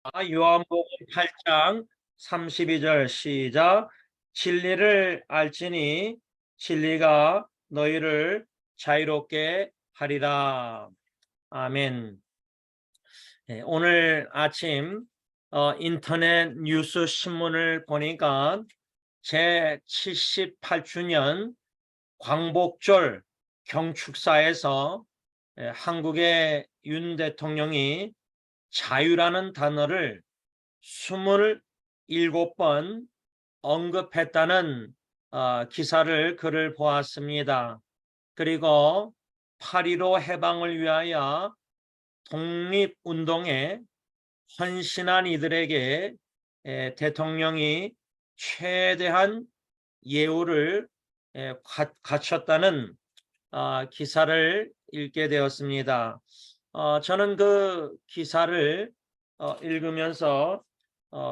요한복음 8장 32절 시작. 진리를 알지니 진리가 너희를 자유롭게 하리라. 아멘. 오늘 아침 인터넷 뉴스 신문을 보니까 제 78주년 광복절 경축사에서 한국의 윤 대통령이 자유라는 단어를 27번 언급했다는 글을 보았습니다. 그리고 8.15 해방을 위하여 독립운동에 헌신한 이들에게 대통령이 최대한 예우를 갖췄다는 기사를 읽게 되었습니다. 저는 그 기사를 읽으면서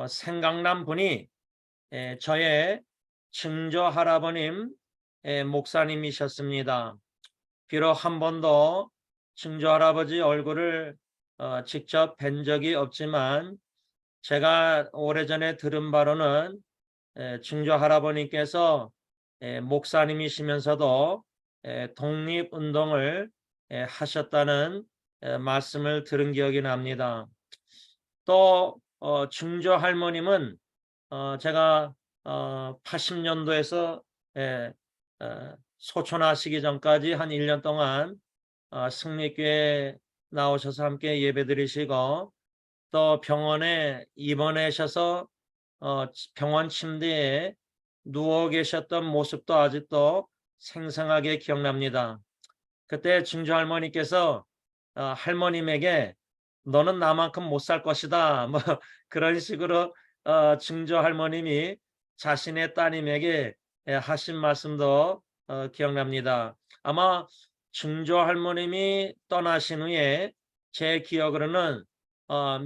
생각난 분이 저의 증조 할아버님 목사님이셨습니다. 비록 한 번도 증조 할아버지 얼굴을 직접 뵌 적이 없지만 제가 오래전에 들은 바로는 증조 할아버님께서 목사님이시면서도 독립운동을 하셨다는 말씀을 들은 기억이 납니다. 또 증조 할머님은 제가 80년도에서 소천하시기 전까지 한 1년 동안 승리교회 나오셔서 함께 예배드리시고 또 병원에 입원하셔서 병원 침대에 누워 계셨던 모습도 아직도 생생하게 기억납니다. 그때 증조 할머니께서 할머님에게 너는 나만큼 못 살 것이다. 뭐 그런 식으로 증조 할머님이 자신의 따님에게 하신 말씀도 기억납니다. 아마 증조 할머님이 떠나신 후에 제 기억으로는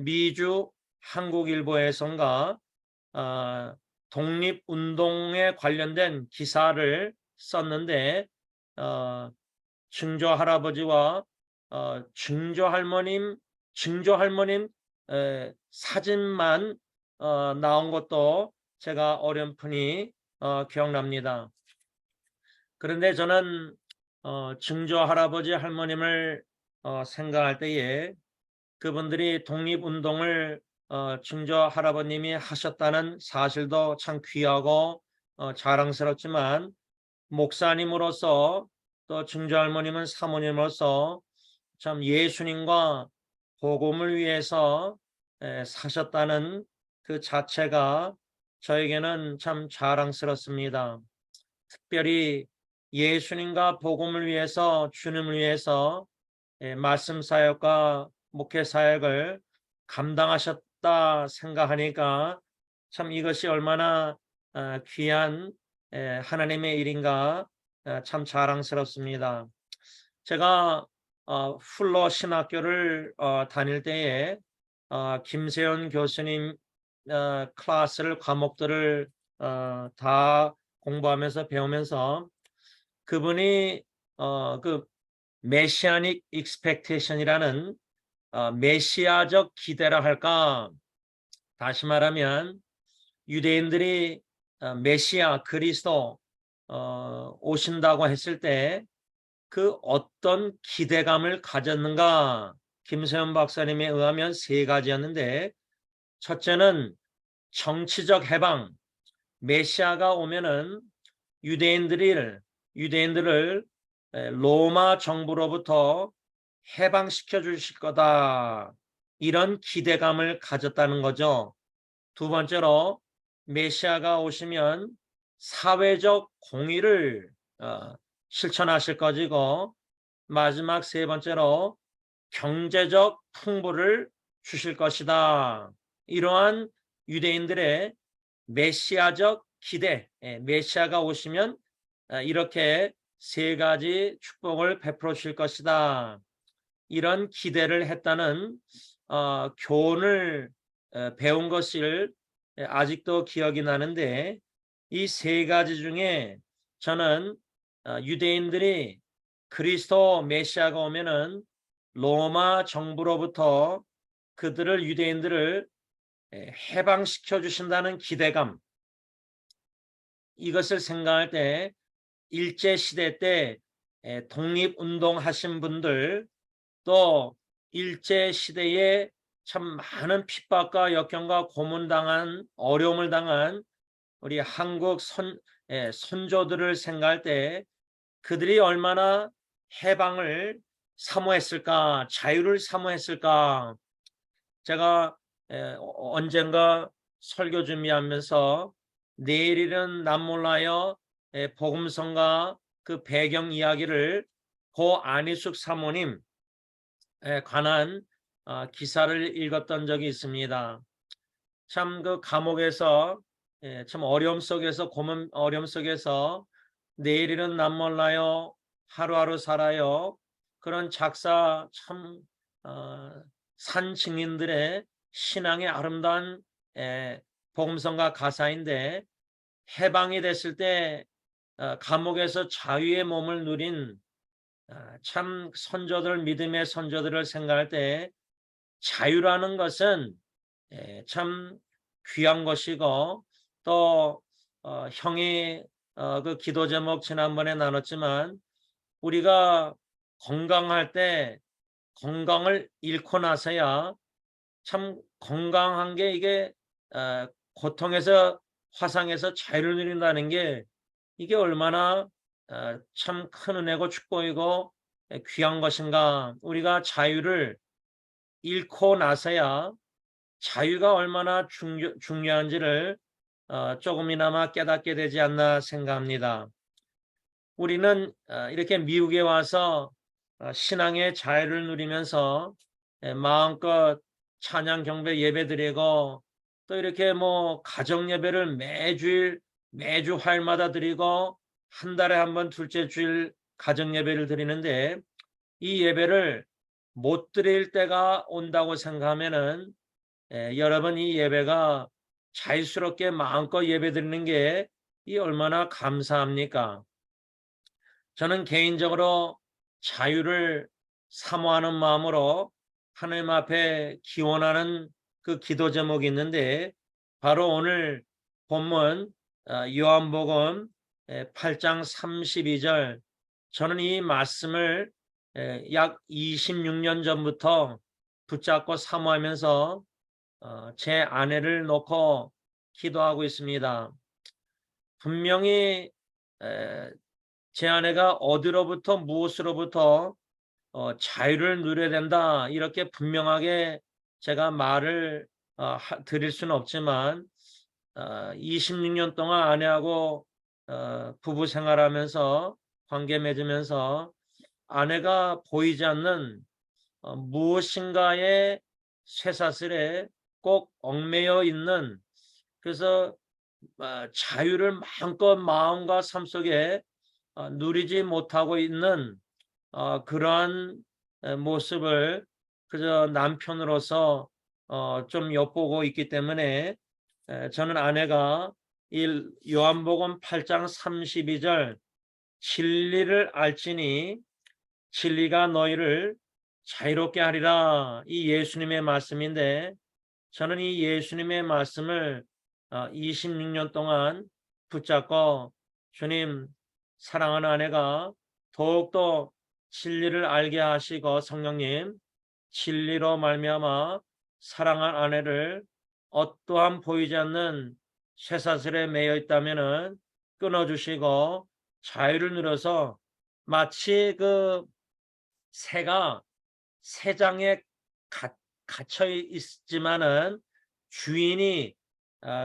미주 한국일보에선가 독립운동에 관련된 기사를 썼는데 증조 할아버지와 증조 할머님 사진만 나온 것도 제가 어렴풋이 기억납니다. 그런데 저는 증조 할아버지 할머님을 생각할 때에 그분들이 독립운동을 증조 할아버님이 하셨다는 사실도 참 귀하고 자랑스럽지만 목사님으로서 또 증조 할머님은 사모님으로서 참 예수님과 복음을 위해서 사셨다는 그 자체가 저에게는 참 자랑스럽습니다. 특별히 예수님과 복음을 위해서 주님을 위해서 말씀 사역과 목회 사역을 감당하셨다 생각하니까 참 이것이 얼마나 귀한 하나님의 일인가 참 자랑스럽습니다. 제가 풀러 신학교를 다닐 때에 김세현 교수님 클래스를 과목들을 다 공부하면서 배우면서 그분이 그 메시아닉 익스펙테이션이라는 메시아적 기대라 할까, 다시 말하면 유대인들이 메시아 그리스도 오신다고 했을 때 그 어떤 기대감을 가졌는가, 김세현 박사님에 의하면 세 가지였는데, 첫째는 정치적 해방, 메시아가 오면은 유대인들을 로마 정부로부터 해방시켜 주실 거다, 이런 기대감을 가졌다는 거죠. 두 번째로 메시아가 오시면 사회적 공의를 실천하실 것이고, 마지막 세 번째로 경제적 풍부를 주실 것이다. 이러한 유대인들의 메시아적 기대, 메시아가 오시면 이렇게 세 가지 축복을 베풀어 주실 것이다, 이런 기대를 했다는 교훈을 배운 것을 아직도 기억이 나는데, 이 세 가지 중에 저는 유대인들이 그리스도 메시아가 오면은 로마 정부로부터 유대인들을 해방시켜 주신다는 기대감, 이것을 생각할 때 일제시대 때 독립운동 하신 분들, 또 일제시대에 참 많은 핍박과 역경과 고문당한, 어려움을 당한 우리 한국 선조들을 생각할 때 그들이 얼마나 해방을 사모했을까, 자유를 사모했을까. 제가 언젠가 설교 준비하면서 내일은 남 몰라요 복음성가 그 배경 이야기를 고 안희숙 사모님 관한 기사를 읽었던 적이 있습니다. 참 그 감옥에서 참 어려움 속에서, 고문 어려움 속에서 내일은 남 몰라요 하루하루 살아요, 그런 작사 참 산 증인들의 신앙의 아름다운 복음성가 가사인데, 해방이 됐을 때 감옥에서 자유의 몸을 누린 참 선조들, 믿음의 선조들을 생각할 때 자유라는 것은 참 귀한 것이고, 또 형이 그 기도 제목 지난번에 나눴지만, 우리가 건강할 때 건강을 잃고 나서야 참 건강한 게 이게 고통에서, 화상에서 자유를 누린다는 게 이게 얼마나 참 큰 은혜고 축복이고 귀한 것인가. 우리가 자유를 잃고 나서야 자유가 얼마나 중요한지를 조금이나마 깨닫게 되지 않나 생각합니다. 우리는 이렇게 미국에 와서 신앙의 자유를 누리면서 마음껏 찬양 경배 예배 드리고, 또 이렇게 뭐 가정 예배를 매주 화요일마다 드리고, 한 달에 한 번 둘째 주일 가정 예배를 드리는데, 이 예배를 못 드릴 때가 온다고 생각하면은 여러분, 이 예배가 자유스럽게 마음껏 예배 드리는 게 이 얼마나 감사합니까? 저는 개인적으로 자유를 사모하는 마음으로 하나님 앞에 기원하는 그 기도 제목이 있는데, 바로 오늘 본문 요한복음 8장 32절, 저는 이 말씀을 약 26년 전부터 붙잡고 사모하면서 제 아내를 놓고 기도하고 있습니다. 분명히 제 아내가 어디로부터 무엇으로부터 자유를 누려야 된다, 이렇게 분명하게 제가 말을 드릴 수는 없지만 26년 동안 아내하고 부부 생활하면서, 관계 맺으면서 아내가 보이지 않는 무엇인가의 쇠사슬에 꼭 얽매여 있는, 그래서 자유를 마음껏 마음과 삶 속에 누리지 못하고 있는 그러한 모습을 그저 남편으로서 좀 엿보고 있기 때문에, 저는 아내가 이 요한복음 8장 32절 진리를 알지니 진리가 너희를 자유롭게 하리라, 이 예수님의 말씀인데, 저는 이 예수님의 말씀을 26년 동안 붙잡고, 주님, 사랑하는 아내가 더욱더 진리를 알게 하시고, 성령님, 진리로 말미암아 사랑한 아내를 어떠한 보이지 않는 쇠사슬에 매여 있다면은 끊어주시고 자유를 누려서, 마치 그 새가 새장에 갇혀 있지만은 주인이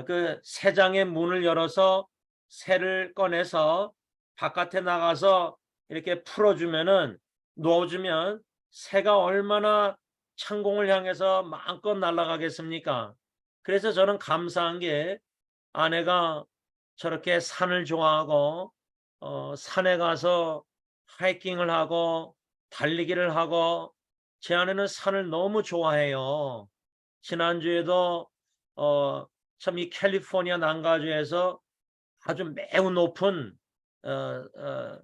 그 새장의 문을 열어서 새를 꺼내서 바깥에 나가서 이렇게 풀어주면은, 놓아주면 새가 얼마나 창공을 향해서 마음껏 날아가겠습니까? 그래서 저는 감사한 게, 아내가 저렇게 산을 좋아하고 산에 가서 하이킹을 하고 달리기를 하고, 제 아내는 산을 너무 좋아해요. 지난주에도 참 이 캘리포니아 난가주에서 아주 매우 높은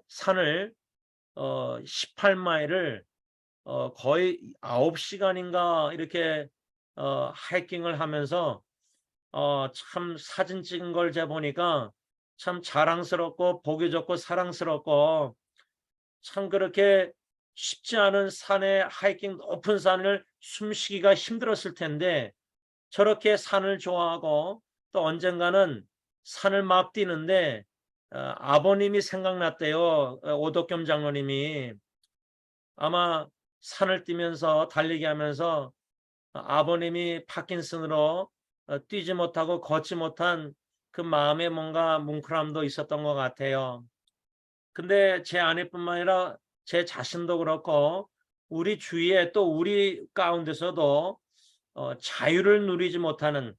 산을 18마일을 거의 9시간인가 이렇게 하이킹을 하면서 참 사진 찍은 걸 보니까 참 자랑스럽고 보기 좋고 사랑스럽고, 참 그렇게 쉽지 않은 산에 하이킹 높은 산을 숨쉬기가 힘들었을 텐데 저렇게 산을 좋아하고 또 언젠가는 산을 막 뛰는데 아버님이 생각났대요. 오덕겸 장로님이 아마 산을 뛰면서 달리기 하면서 아버님이 파킨슨으로 뛰지 못하고 걷지 못한 그 마음에 뭔가 뭉클함도 있었던 것 같아요. 근데 제 아내뿐만 아니라 제 자신도 그렇고 우리 주위에 또 우리 가운데서도 자유를 누리지 못하는,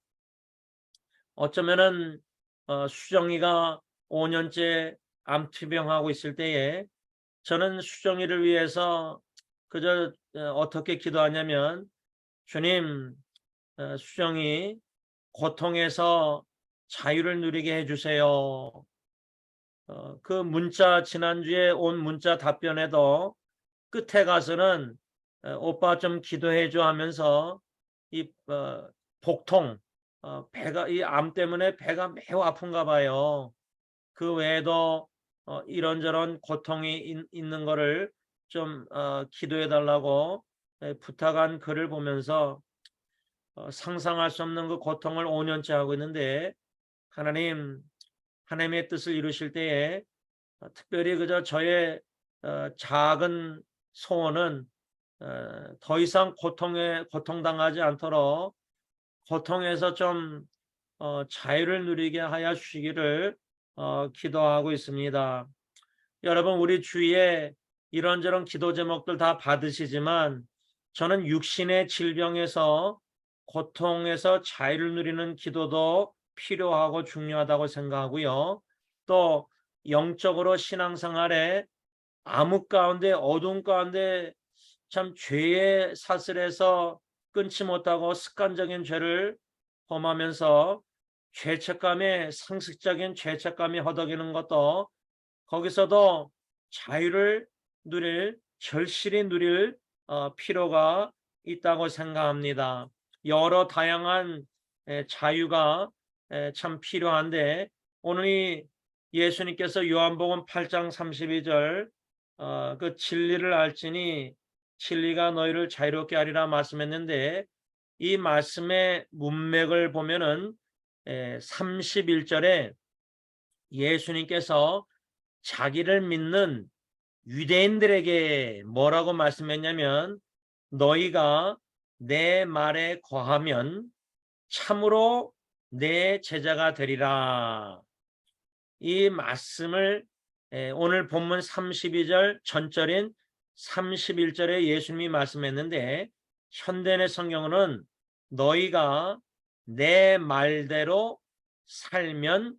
어쩌면은 수정이가 5년째 암투병하고 있을 때에 저는 수정이를 위해서 그저 어떻게 기도하냐면, 주님, 수정이 고통에서 자유를 누리게 해주세요. 그 문자, 지난주에 온 문자 답변에도 끝에 가서는 오빠 좀 기도해줘 하면서 이 복통, 배가, 이 암 때문에 배가 매우 아픈가 봐요. 그 외에도 이런저런 고통이 있는 거를 좀 기도해 달라고 부탁한 글을 보면서 상상할 수 없는 그 고통을 5년째 하고 있는데, 하나님의 뜻을 이루실 때에 특별히 그저 저의 작은 소원은 더 이상 고통당하지 않도록 고통에서 좀 자유를 누리게 하여 주시기를 기도하고 있습니다. 여러분, 우리 주위에 이런저런 기도 제목들 다 받으시지만 저는 육신의 질병에서 고통에서 자유를 누리는 기도도 필요하고 중요하다고 생각하고요. 또 영적으로 신앙생활에 암흑 가운데 어두운 가운데 참 죄의 사슬에서 끊지 못하고 습관적인 죄를 범하면서 죄책감에 상습적인 죄책감이 허덕이는 것도, 거기서도 자유를 절실히 누릴 필요가 있다고 생각합니다. 여러 다양한 자유가 참 필요한데, 오늘 예수님께서 요한복음 8장 32절 그 진리를 알지니 진리가 너희를 자유롭게 하리라 말씀했는데, 이 말씀의 문맥을 보면은 31절에 예수님께서 자기를 믿는 유대인들에게 뭐라고 말씀했냐면, 너희가 내 말에 거하면 참으로 내 제자가 되리라. 이 말씀을 오늘 본문 32절 전절인 31절에 예수님이 말씀했는데, 현대의 성경은 너희가 내 말대로 살면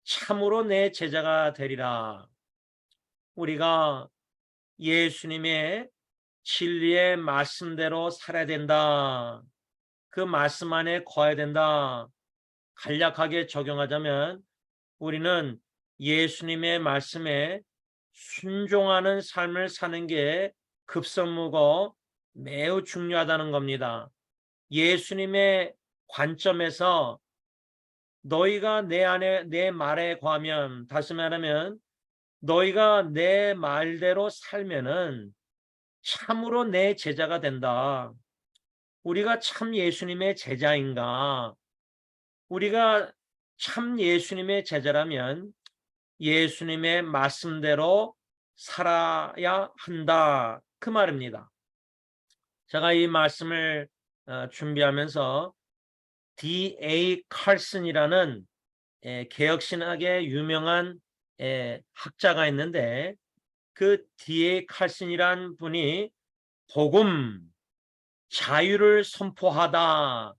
참으로 내 제자가 되리라. 우리가 예수님의 진리의 말씀대로 살아야 된다. 그 말씀 안에 거해야 된다. 간략하게 적용하자면 우리는 예수님의 말씀에 순종하는 삶을 사는 게 급선무고 매우 중요하다는 겁니다. 예수님의 관점에서 너희가 내 말에 거하면, 다시 말하면 너희가 내 말대로 살면은 참으로 내 제자가 된다. 우리가 참 예수님의 제자인가? 우리가 참 예수님의 제자라면 예수님의 말씀대로 살아야 한다. 그 말입니다. 제가 이 말씀을 준비하면서 D.A. 칼슨이라는 개혁신학의 유명한 학자가 있는데, 그 D.A. 칼슨이란 분이 복음, 자유를 선포하다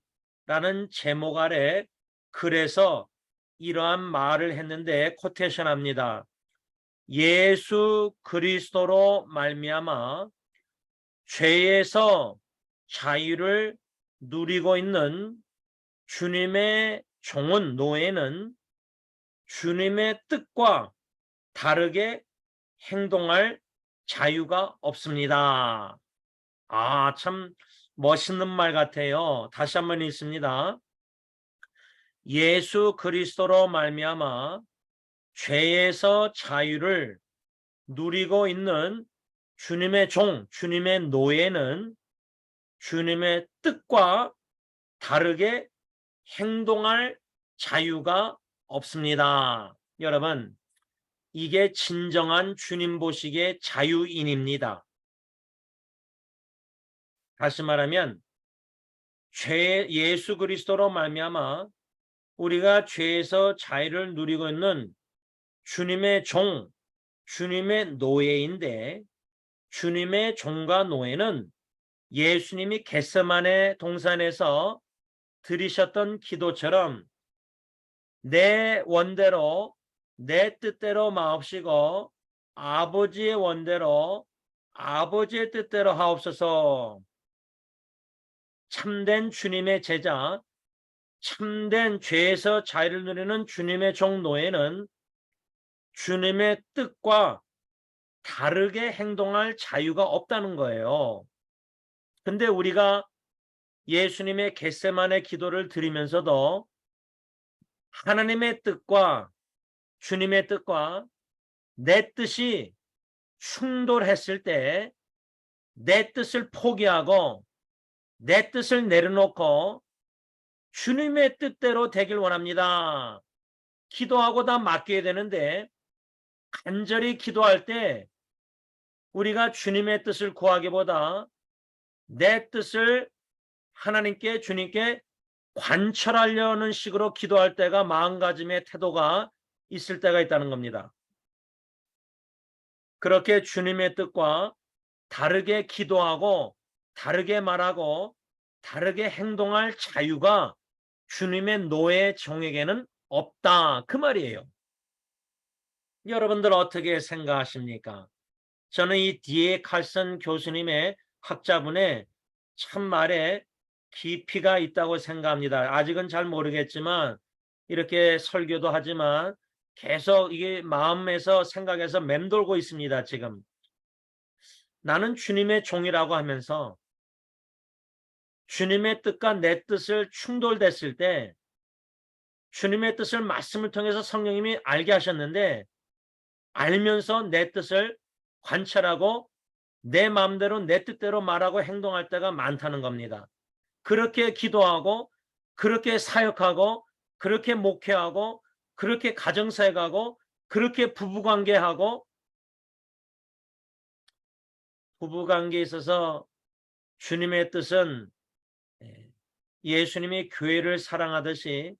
라는 제목 아래 글에서 이러한 말을 했는데 코테이션 합니다. 예수 그리스도로 말미암아 죄에서 자유를 누리고 있는 주님의 종은, 노예는 주님의 뜻과 다르게 행동할 자유가 없습니다. 참 멋있는 말 같아요. 다시 한번 읽습니다. 예수 그리스도로 말미암아 죄에서 자유를 누리고 있는 주님의 종, 주님의 노예는 주님의 뜻과 다르게 행동할 자유가 없습니다. 여러분, 이게 진정한 주님 보시기의 자유인입니다. 다시 말하면 예수 그리스도로 말미암아 우리가 죄에서 자유를 누리고 있는 주님의 종, 주님의 노예인데, 주님의 종과 노예는 예수님이 겟세마네 동산에서 드리셨던 기도처럼 내 원대로 내 뜻대로 마옵시고 아버지의 원대로 아버지의 뜻대로 하옵소서. 참된 주님의 제자, 참된 죄에서 자유를 누리는 주님의 종 노예는 주님의 뜻과 다르게 행동할 자유가 없다는 거예요. 근데 우리가 예수님의 겟세마네 기도를 드리면서도 하나님의 뜻과 주님의 뜻과 내 뜻이 충돌했을 때 내 뜻을 포기하고 내 뜻을 내려놓고 주님의 뜻대로 되길 원합니다. 기도하고 다 맡겨야 되는데 간절히 기도할 때 우리가 주님의 뜻을 구하기보다 내 뜻을 하나님께 주님께 관철하려는 식으로 기도할 때가 마음가짐의 태도가 있을 때가 있다는 겁니다. 그렇게 주님의 뜻과 다르게 기도하고 다르게 말하고 다르게 행동할 자유가 주님의 노예 종에게는 없다, 그 말이에요. 여러분들 어떻게 생각하십니까? 저는 이 D.A. 칼슨 교수님의 학자분의 참말에 깊이가 있다고 생각합니다. 아직은 잘 모르겠지만 이렇게 설교도 하지만 계속 이게 마음에서 생각에서 맴돌고 있습니다. 지금 나는 주님의 종이라고 하면서 주님의 뜻과 내 뜻을 충돌됐을 때 주님의 뜻을 말씀을 통해서 성령님이 알게 하셨는데 알면서 내 뜻을 관찰하고 내 마음대로 내 뜻대로 말하고 행동할 때가 많다는 겁니다. 그렇게 기도하고 그렇게 사역하고 그렇게 목회하고 그렇게 가정사역하고 그렇게 부부관계하고 부부관계에 있어서 주님의 뜻은 예수님이 교회를 사랑하듯이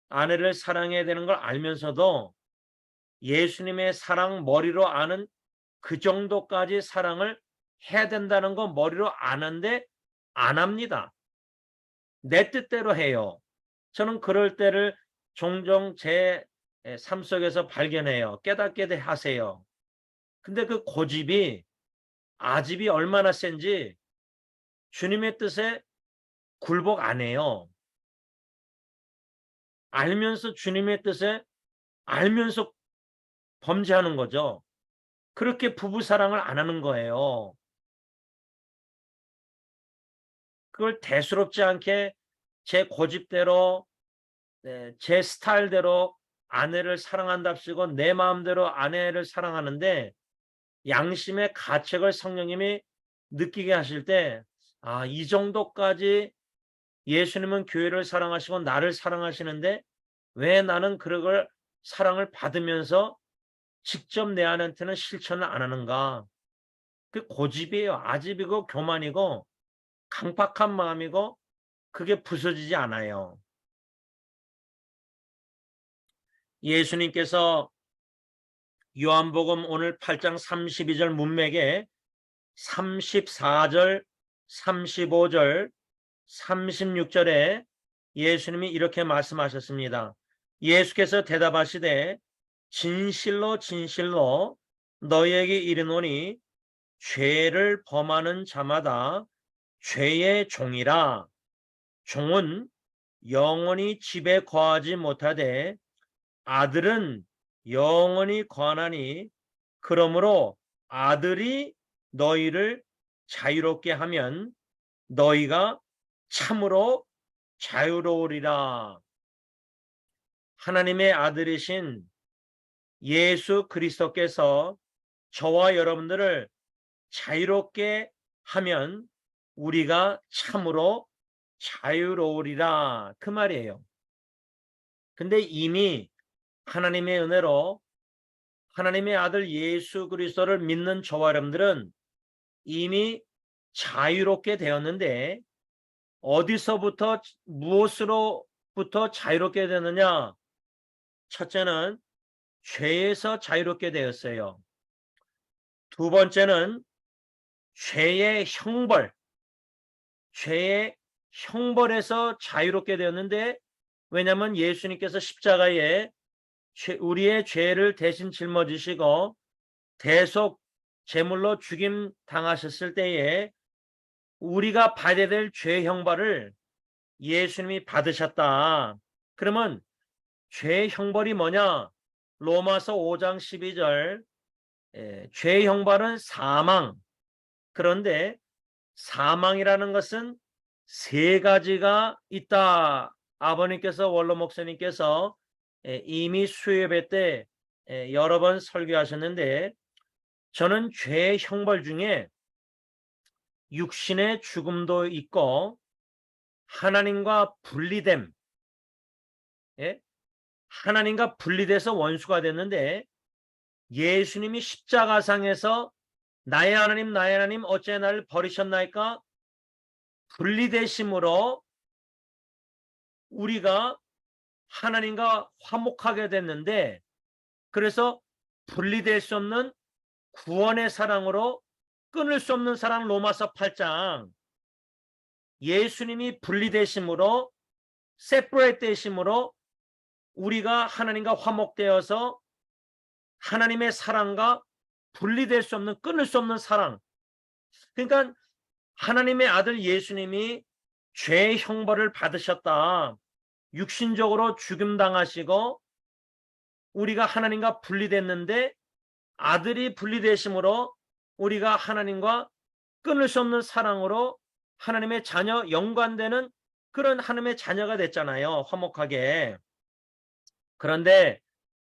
아내를 사랑해야 되는 걸 알면서도 예수님의 사랑 머리로 아는 그 정도까지 사랑을 해야 된다는 거 머리로 아는데 안 합니다. 내 뜻대로 해요. 저는 그럴 때를 종종 제 삶 속에서 발견해요. 깨닫게 하세요. 근데 그 고집이 아집이 얼마나 센지 주님의 뜻에 굴복 안 해요. 알면서 주님의 뜻에 알면서 범죄하는 거죠. 그렇게 부부 사랑을 안 하는 거예요. 그걸 대수롭지 않게 제 고집대로 제 스타일대로 아내를 사랑한답시고 내 마음대로 아내를 사랑하는데 양심의 가책을 성령님이 느끼게 하실 때 아, 이 정도까지 예수님은 교회를 사랑하시고 나를 사랑하시는데 왜 나는 그걸 사랑을 받으면서 직접 내 아내한테는 실천을 안 하는가? 그 고집이에요. 아집이고 교만이고 강팍한 마음이고 그게 부서지지 않아요. 예수님께서 요한복음 오늘 8장 32절 문맥에 34절, 35절, 36절에 예수님이 이렇게 말씀하셨습니다. 예수께서 대답하시되 진실로 진실로 너희에게 이르노니 죄를 범하는 자마다 죄의 종이라. 종은 영원히 집에 거하지 못하되 아들은 영원히 거하나니 그러므로 아들이 너희를 자유롭게 하면 너희가 참으로 자유로우리라. 하나님의 아들이신 예수 그리스도께서 저와 여러분들을 자유롭게 하면 우리가 참으로 자유로우리라, 그 말이에요. 근데 이미 하나님의 은혜로 하나님의 아들 예수 그리스도를 믿는 저와 여러분들은 이미 자유롭게 되었는데, 어디서부터 무엇으로부터 자유롭게 되느냐? 첫째는 죄에서 자유롭게 되었어요. 두 번째는 죄의 형벌에서 자유롭게 되었는데, 왜냐하면 예수님께서 십자가에 우리의 죄를 대신 짊어지시고 대속 제물로 죽임 당하셨을 때에 우리가 받아야 될 죄 형벌을 예수님이 받으셨다. 그러면 죄 형벌이 뭐냐? 로마서 5장 12절, 죄 형벌은 사망. 그런데 사망이라는 것은 세 가지가 있다. 아버님께서, 원로 목사님께서 이미 수요예배 때 여러 번 설교하셨는데, 저는 죄의 형벌 중에 육신의 죽음도 있고 하나님과 분리됨, 하나님과 분리돼서 원수가 됐는데, 예수님이 십자가상에서 나의 하나님 어찌 나를 버리셨나이까? 분리되심으로 우리가 하나님과 화목하게 됐는데, 그래서 분리될 수 없는 구원의 사랑으로 끊을 수 없는 사랑, 로마서 8장, 예수님이 분리되심으로, 세퍼레이트 되심으로 우리가 하나님과 화목되어서 하나님의 사랑과 분리될 수 없는, 끊을 수 없는 사랑. 그러니까 하나님의 아들 예수님이 죄의 형벌을 받으셨다. 육신적으로 죽임당하시고 우리가 하나님과 분리됐는데, 아들이 분리되심으로 우리가 하나님과 끊을 수 없는 사랑으로 하나님의 자녀, 연관되는 그런 하나님의 자녀가 됐잖아요, 화목하게. 그런데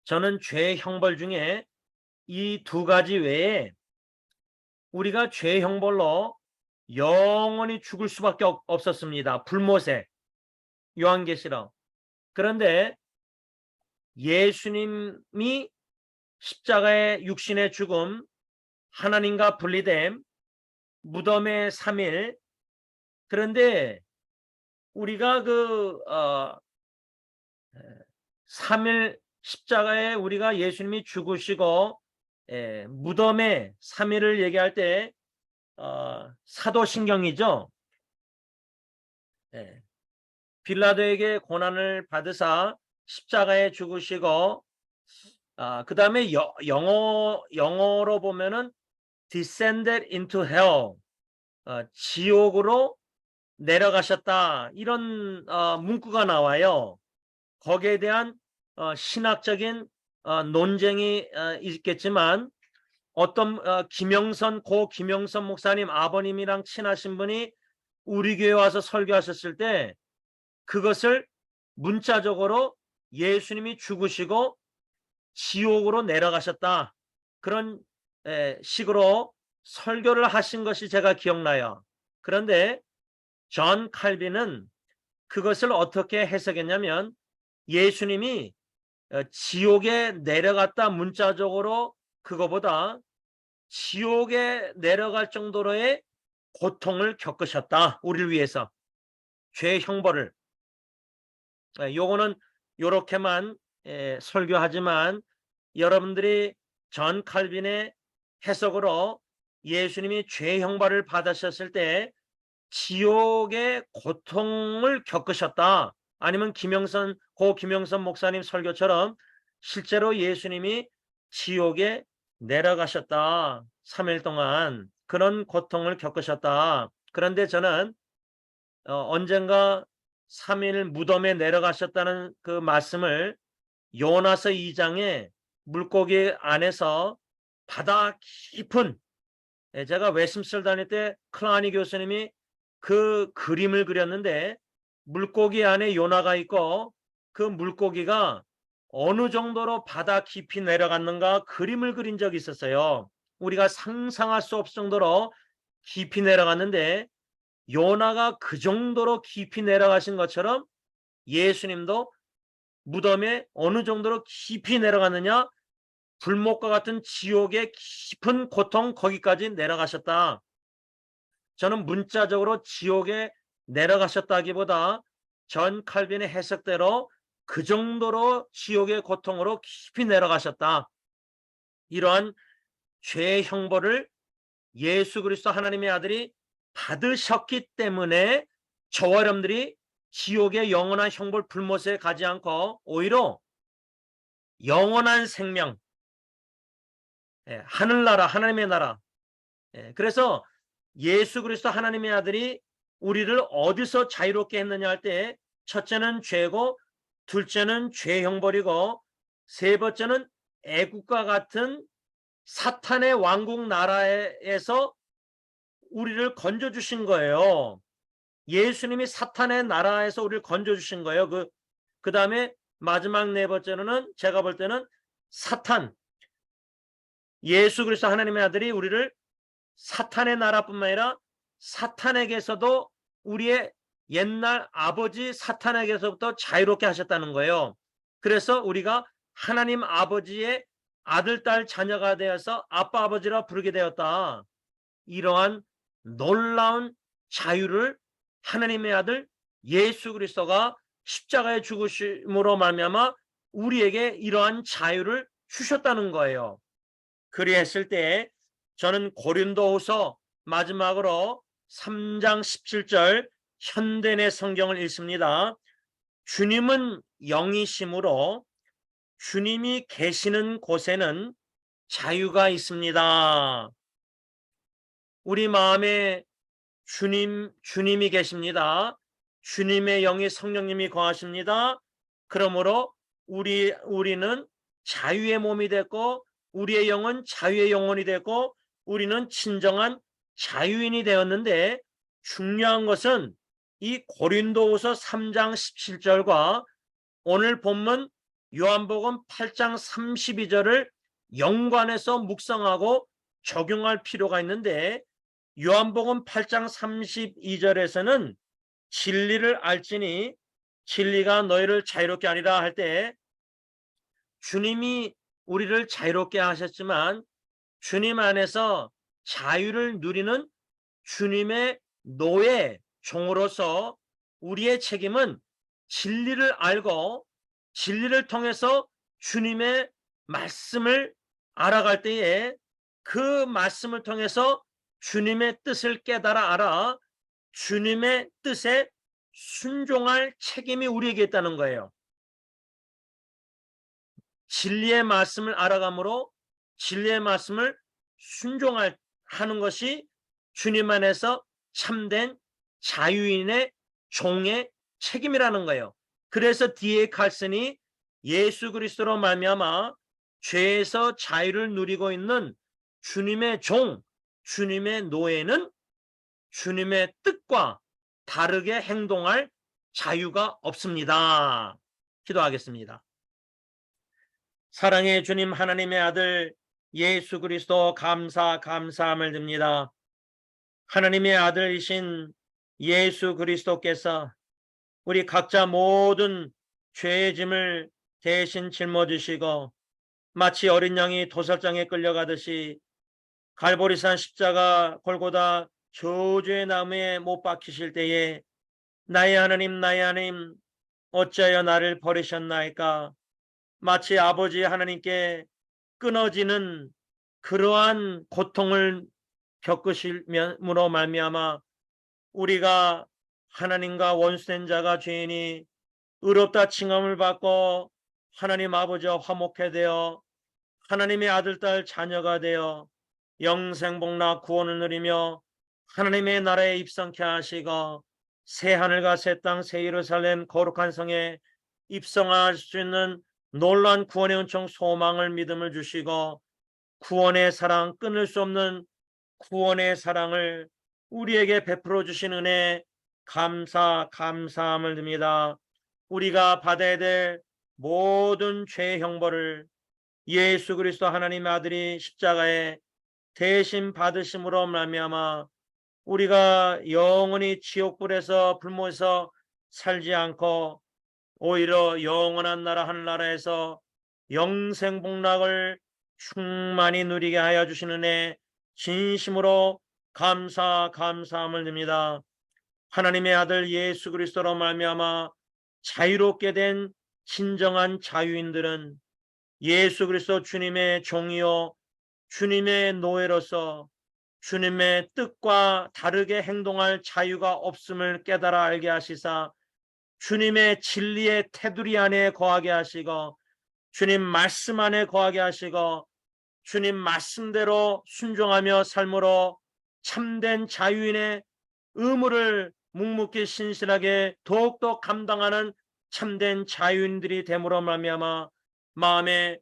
저는 죄의 형벌 중에 이 두 가지 외에 우리가 죄의 형벌로 영원히 죽을 수밖에 없었습니다. 불모세, 요한계시록. 그런데 예수님이 십자가의 육신의 죽음, 하나님과 분리됨, 무덤의 3일. 그런데 우리가 3일 십자가에 우리가 예수님이 죽으시고 무덤의 3일을 얘기할 때 사도신경이죠. 빌라도에게 고난을 받으사 십자가에 죽으시고, 그 다음에 영어로 보면은 descended into hell, 지옥으로 내려가셨다, 이런 문구가 나와요. 거기에 대한 신학적인 논쟁이 있겠지만, 어떤 고 김영선 목사님 아버님이랑 친하신 분이 우리 교회 와서 설교하셨을 때 그것을 문자적으로 예수님이 죽으시고 지옥으로 내려가셨다, 그런 식으로 설교를 하신 것이 제가 기억나요. 그런데 존 칼빈은 그것을 어떻게 해석했냐면, 예수님이 지옥에 내려갔다, 문자적으로 그거보다 지옥에 내려갈 정도로의 고통을 겪으셨다, 우리를 위해서. 죄 형벌을. 요거는 요렇게만 설교하지만, 여러분들이 존 칼빈의 해석으로 예수님이 죄 형벌을 받으셨을 때 지옥의 고통을 겪으셨다, 아니면 고 김영선 목사님 설교처럼 실제로 예수님이 지옥에 내려가셨다, 3일 동안 그런 고통을 겪으셨다. 그런데 저는 언젠가 3일 무덤에 내려가셨다는 그 말씀을 요나서 2장에 물고기 안에서 바다 깊은, 제가 웨스민스터 다닐 때 클라니 교수님이 그 그림을 그렸는데, 물고기 안에 요나가 있고 그 물고기가 어느 정도로 바다 깊이 내려갔는가 그림을 그린 적이 있었어요. 우리가 상상할 수 없을 정도로 깊이 내려갔는데 요나가 그 정도로 깊이 내려가신 것처럼 예수님도 무덤에 어느 정도로 깊이 내려갔느냐, 불못과 같은 지옥의 깊은 고통 거기까지 내려가셨다. 저는 문자적으로 지옥에 내려가셨다기보다 전 칼빈의 해석대로 그 정도로 지옥의 고통으로 깊이 내려가셨다. 이러한 죄의 형벌을 예수 그리스도 하나님의 아들이 받으셨기 때문에 저와 여러분들이 지옥의 영원한 형벌 불못에 가지 않고 오히려 영원한 생명, 하늘나라, 하나님의 나라. 그래서 예수 그리스도 하나님의 아들이 우리를 어디서 자유롭게 했느냐 할 때 첫째는 죄고, 둘째는 죄 형벌이고, 세 번째는 애국과 같은 사탄의 왕국 나라에서 우리를 건져주신 거예요. 예수님이 사탄의 나라에서 우리를 건져주신 거예요. 그 다음에 마지막 네 번째로는 제가 볼 때는 사탄, 예수 그리스도 하나님의 아들이 우리를 사탄의 나라뿐만 아니라 사탄에게서도 우리의 옛날 아버지 사탄에게서부터 자유롭게 하셨다는 거예요. 그래서 우리가 하나님 아버지의 아들, 딸, 자녀가 되어서 아빠, 아버지라 부르게 되었다. 이러한 놀라운 자유를 하나님의 아들 예수 그리스도가 십자가에 죽으심으로 말미암아 우리에게 이러한 자유를 주셨다는 거예요. 그리했을 때 저는 고린도후서 마지막으로 3장 17절 현대내 성경을 읽습니다. 주님은 영이심으로 주님이 계시는 곳에는 자유가 있습니다. 우리 마음에 주님이 계십니다. 주님의 영이 성령님이 거하십니다. 그러므로 우리는 자유의 몸이 됐고, 우리의 영은 자유의 영혼이 됐고, 우리는 진정한 자유인이 되었는데, 중요한 것은 이 고린도후서 3장 17절과 오늘 본문 요한복음 8장 32절을 연관해서 묵상하고 적용할 필요가 있는데, 요한복음 8장 32절에서는 진리를 알지니 진리가 너희를 자유롭게 하리라 할 때 주님이 우리를 자유롭게 하셨지만 주님 안에서 자유를 누리는 주님의 노예 종으로서 우리의 책임은 진리를 알고 진리를 통해서 주님의 말씀을 알아갈 때에 그 말씀을 통해서 주님의 뜻을 깨달아 알아 주님의 뜻에 순종할 책임이 우리에게 있다는 거예요. 진리의 말씀을 알아감으로 진리의 말씀을 순종하는 것이 주님 안에서 참된 자유인의 종의 책임이라는 거예요. 그래서 D.A. 칼슨이 예수 그리스도로 말미암아 죄에서 자유를 누리고 있는 주님의 종, 주님의 노예는 주님의 뜻과 다르게 행동할 자유가 없습니다. 기도하겠습니다. 사랑의 주님 하나님의 아들 예수 그리스도 감사함을 드립니다. 하나님의 아들이신 예수 그리스도께서 우리 각자 모든 죄의 짐을 대신 짊어지시고 마치 어린 양이 도살장에 끌려가듯이 갈보리산 십자가 골고다 저주의 나무에 못 박히실 때에 나의 하나님 어찌하여 나를 버리셨나이까. 마치 아버지 하나님께 끊어지는 그러한 고통을 겪으심으로 말미암아 우리가 하나님과 원수된 자가 죄인이 의롭다 칭함을 받고 하나님 아버지와 화목해 되어 하나님의 아들 딸 자녀가 되어 영생복락 구원을 누리며 하나님의 나라에 입성케 하시고 새 하늘과 새 땅 새 예루살렘 거룩한 성에 입성할 수 있는 놀라운 구원의 은총 소망을 믿음을 주시고 구원의 사랑 끊을 수 없는 구원의 사랑을 우리에게 베풀어 주신 은혜 감사함을 드립니다. 우리가 받아야 될 모든 죄의 형벌을 예수 그리스도 하나님의 아들이 십자가에 대신 받으심으로 말미암아 우리가 영원히 지옥불에서 불못에서 살지 않고 오히려 영원한 나라 하늘나라에서 영생복락을 충만히 누리게 하여 주시는 애 진심으로 감사함을 드립니다. 하나님의 아들 예수 그리스도로 말미암아 자유롭게 된 진정한 자유인들은 예수 그리스도 주님의 종이요 주님의 노예로서 주님의 뜻과 다르게 행동할 자유가 없음을 깨달아 알게 하시사 주님의 진리의 테두리 안에 거하게 하시고 주님 말씀 안에 거하게 하시고 주님 말씀대로 순종하며 삶으로 참된 자유인의 의무를 묵묵히 신실하게 더욱더 감당하는 참된 자유인들이 됨으로 말미암아 마음에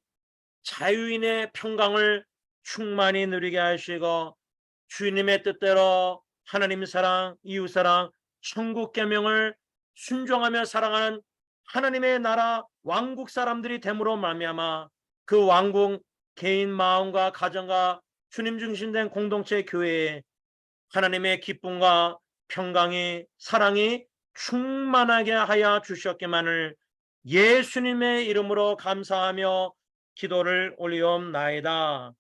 자유인의 평강을 충만히 누리게 하시고 주님의 뜻대로 하나님 사랑, 이웃 사랑, 천국 계명을 순종하며 살아가는 하나님의 나라 왕국 사람들이 됨으로 말미암아 그 왕국 개인 마음과 가정과 주님 중심된 공동체 교회에 하나님의 기쁨과 평강이 사랑이 충만하게 하여 주셨기만을 예수님의 이름으로 감사하며 기도를 올리옵나이다.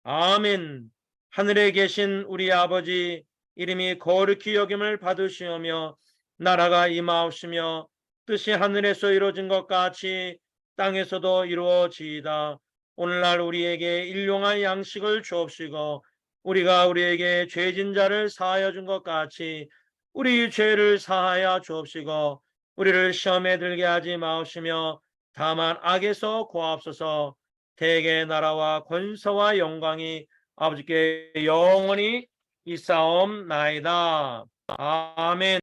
아멘. 하늘에 계신 우리 아버지 이름이 거룩히 여김을 받으시오며 나라가 임하옵시며 뜻이 하늘에서 이루어진 것 같이 땅에서도 이루어지이다. 오늘날 우리에게 일용할 양식을 주옵시고 우리가 우리에게 죄진 자를 사하여 준 것 같이 우리 죄를 사하여 주옵시고 우리를 시험에 들게 하지 마옵시며 다만 악에서 구하옵소서. 대개 나라와 권세와 영광이 아버지께 영원히 있사옵나이다. 아멘.